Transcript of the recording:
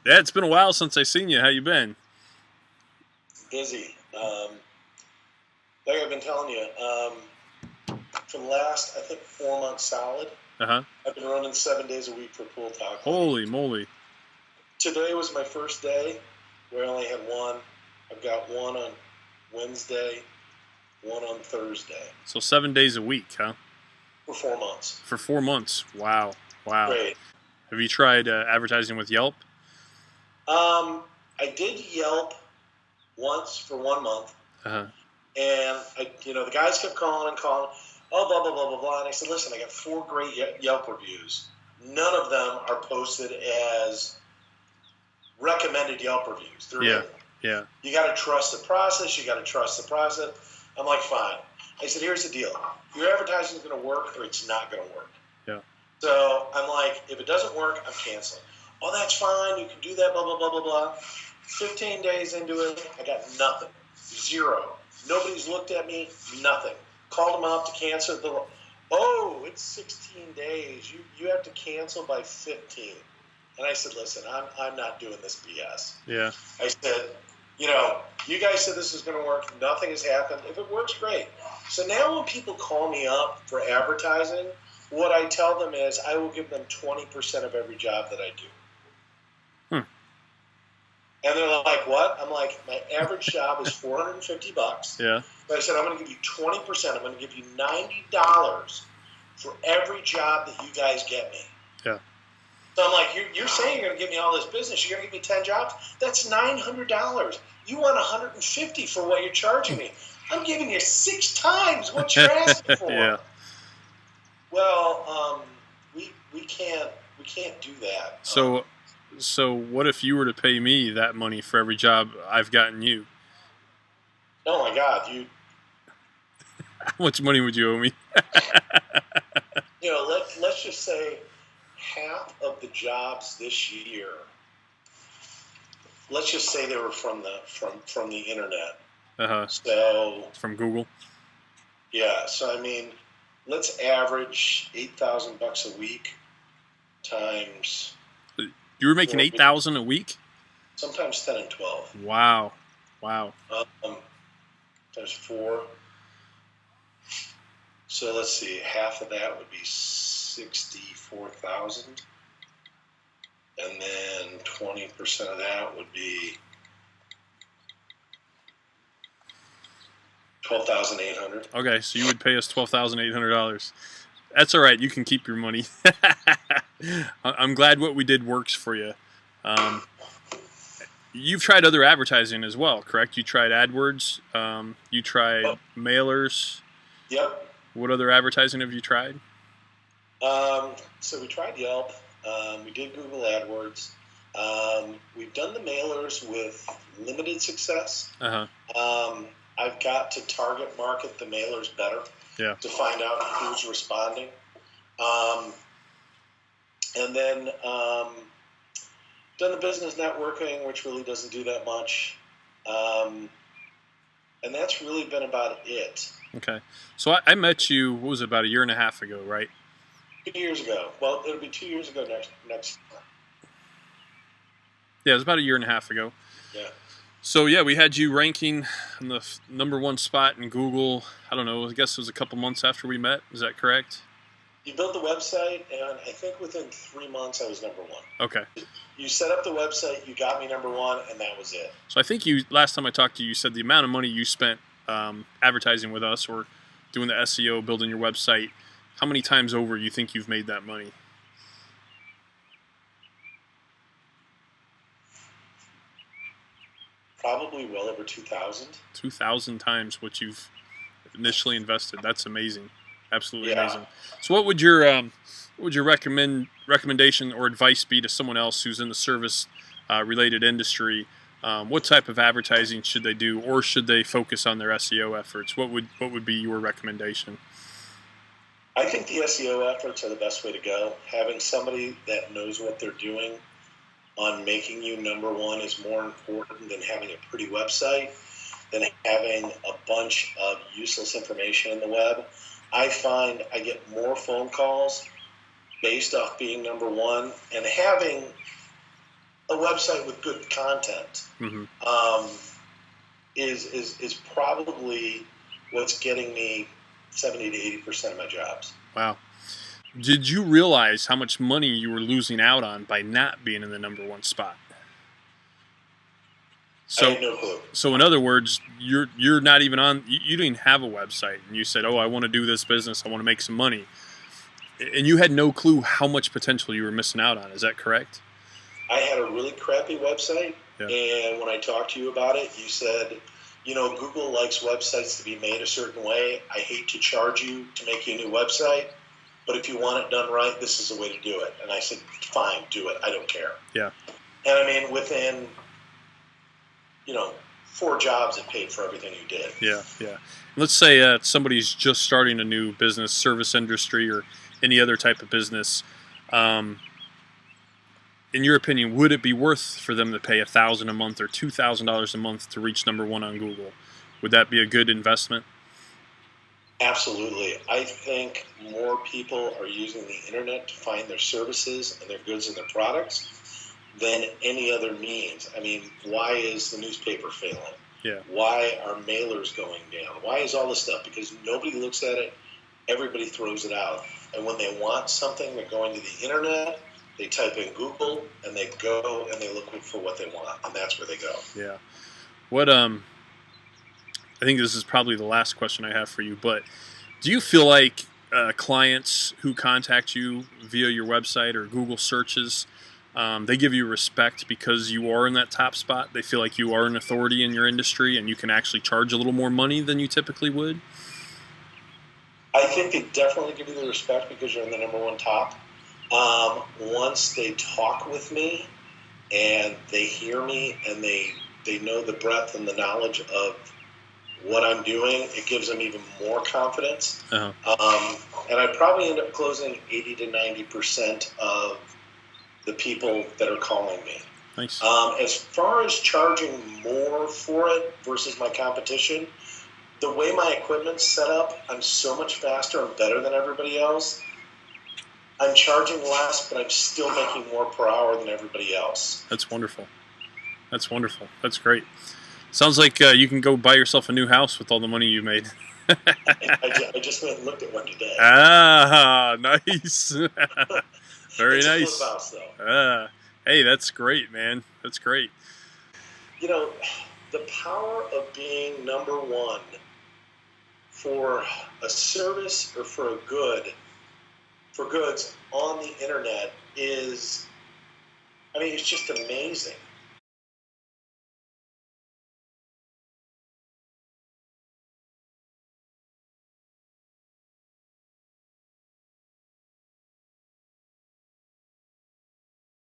Yeah, it's been a while since I seen you. How you been? Busy. Like I've been telling you, for the last, I think, 4 months solid, Uh-huh. I've been running 7 days a week for Pool Talk. Holy moly. Today was my first day where I only had one. I've got one on Wednesday, one on Thursday. So 7 days a week, huh? For 4 months. For 4 months. Wow. Great. Have you tried advertising with Yelp? I did Yelp once for 1 month. Uh-huh. And, the guys kept calling, oh, blah, blah, blah, blah, blah. And I said, listen, I got 4 great Yelp reviews. None of them are posted as recommended Yelp reviews. They're in. Yeah. You got to trust the process. I'm like, fine. I said, here's the deal. Your advertising is going to work or it's not going to work. Yeah. So I'm like, if it doesn't work, I'm canceling. Oh, that's fine. You can do that, blah, blah, blah, blah, blah. 15 days into it, I got nothing. Zero. Nobody's looked at me. Nothing. Called them up to cancel. Oh, it's 16 days. You have to cancel by 15. And I said, listen, I'm not doing this BS. Yeah. I said, you guys said this is going to work. Nothing has happened. If it works, great. So now when people call me up for advertising, what I tell them is I will give them 20% of every job that I do. And they're like, what? I'm like, my average job is $450. Yeah. But I said, I'm going to give you 20%. I'm going to give you $90 for every job that you guys get me. Yeah. So I'm like, you're saying you're going to give me all this business. You're going to give me 10 jobs? That's $900. You want $150 for what you're charging me. I'm giving you 6 times what you're asking for. Yeah. Well, we can't do that. So what if you were to pay me that money for every job I've gotten you? Oh my God, How much money would you owe me? Let's just say half of the jobs this year. Let's just say they were from the internet. Uh-huh. So from Google. Yeah. So I mean, let's average $8,000 a week times. You were making $8,000 a week? Sometimes 10 and 12. Wow. Times 4. So let's see. Half of that would be 64,000, and then 20% of that would be 12,800. Okay, so you would pay us $12,800. That's all right. You can keep your money. I'm glad what we did works for you. You've tried other advertising as well, correct? You tried AdWords. You tried mailers. Yep. What other advertising have you tried? So we tried Yelp. We did Google AdWords. We've done the mailers with limited success. Uh-huh. I've got to target market the mailers better. Yeah. To find out who's responding. And then done the business networking, which really doesn't do that much. And that's really been about it. Okay. So I met you, what was it, about a year and a half ago, right? 2 years ago. Well, it'll be 2 years ago next. Yeah, it was about a year and a half ago. Yeah. So, yeah, we had you ranking in the #1 spot in Google, I don't know, I guess it was a couple months after we met. Is that correct? You built the website, and I think within 3 months I was #1. Okay. You set up the website, you got me #1, and that was it. So I think last time I talked to you, you said the amount of money you spent advertising with us or doing the SEO, building your website, how many times over you think you've made that money? Probably well over 2,000. 2,000 times what you've initially invested. That's amazing. Absolutely amazing. So what would your recommendation or advice be to someone else who's in the service related industry? What type of advertising should they do, or should they focus on their SEO efforts? What would be your recommendation? I think the SEO efforts are the best way to go. Having somebody that knows what they're doing on making you #1 is more important than having a pretty website, than having a bunch of useless information in the web. I find I get more phone calls based off being #1 and having a website with good content is probably what's getting me 70 to 80% of my jobs. Wow. Did you realize how much money you were losing out on by not being in the number one spot? I had no clue. So in other words, you're not even on. You didn't have a website, and you said, "Oh, I want to do this business. I want to make some money," and you had no clue how much potential you were missing out on. Is that correct? I had a really crappy website, and when I talked to you about it, you said, Google likes websites to be made a certain way. I hate to charge you to make you a new website, but if you want it done right, this is the way to do it. And I said, fine, do it. I don't care. Yeah. And I mean, within 4 jobs, it paid for everything you did. Yeah. Let's say somebody's just starting a new business, service industry, or any other type of business. In your opinion, would it be worth for them to pay $1,000 a month or $2,000 a month to reach number one on Google? Would that be a good investment? Absolutely. I think more people are using the internet to find their services and their goods and their products than any other means. I mean, why is the newspaper failing? Yeah. Why are mailers going down? Why is all this stuff? Because nobody looks at it. Everybody throws it out. And when they want something, they're going to the internet, they type in Google, and they go and they look for what they want, and that's where they go. Yeah. What I think this is probably the last question I have for you, but do you feel like clients who contact you via your website or Google searches, they give you respect because you are in that top spot? They feel like you are an authority in your industry and you can actually charge a little more money than you typically would? I think they definitely give you the respect because you're in the number one top. Once they talk with me and they hear me and they know the breadth and the knowledge of what I'm doing, it gives them even more confidence. And I probably end up closing 80 to 90% of the people that are calling me. Nice. As far as charging more for it versus my competition, the way my equipment's set up, I'm so much faster and better than everybody else. I'm charging less, but I'm still making more per hour than everybody else. That's wonderful. That's great. Sounds like you can go buy yourself a new house with all the money you made. I just went and looked at one today. Ah, nice. Very it's nice. A flip house, though. Hey, that's great, man. That's great. The power of being number one for a service or for goods on the internet is, it's just amazing.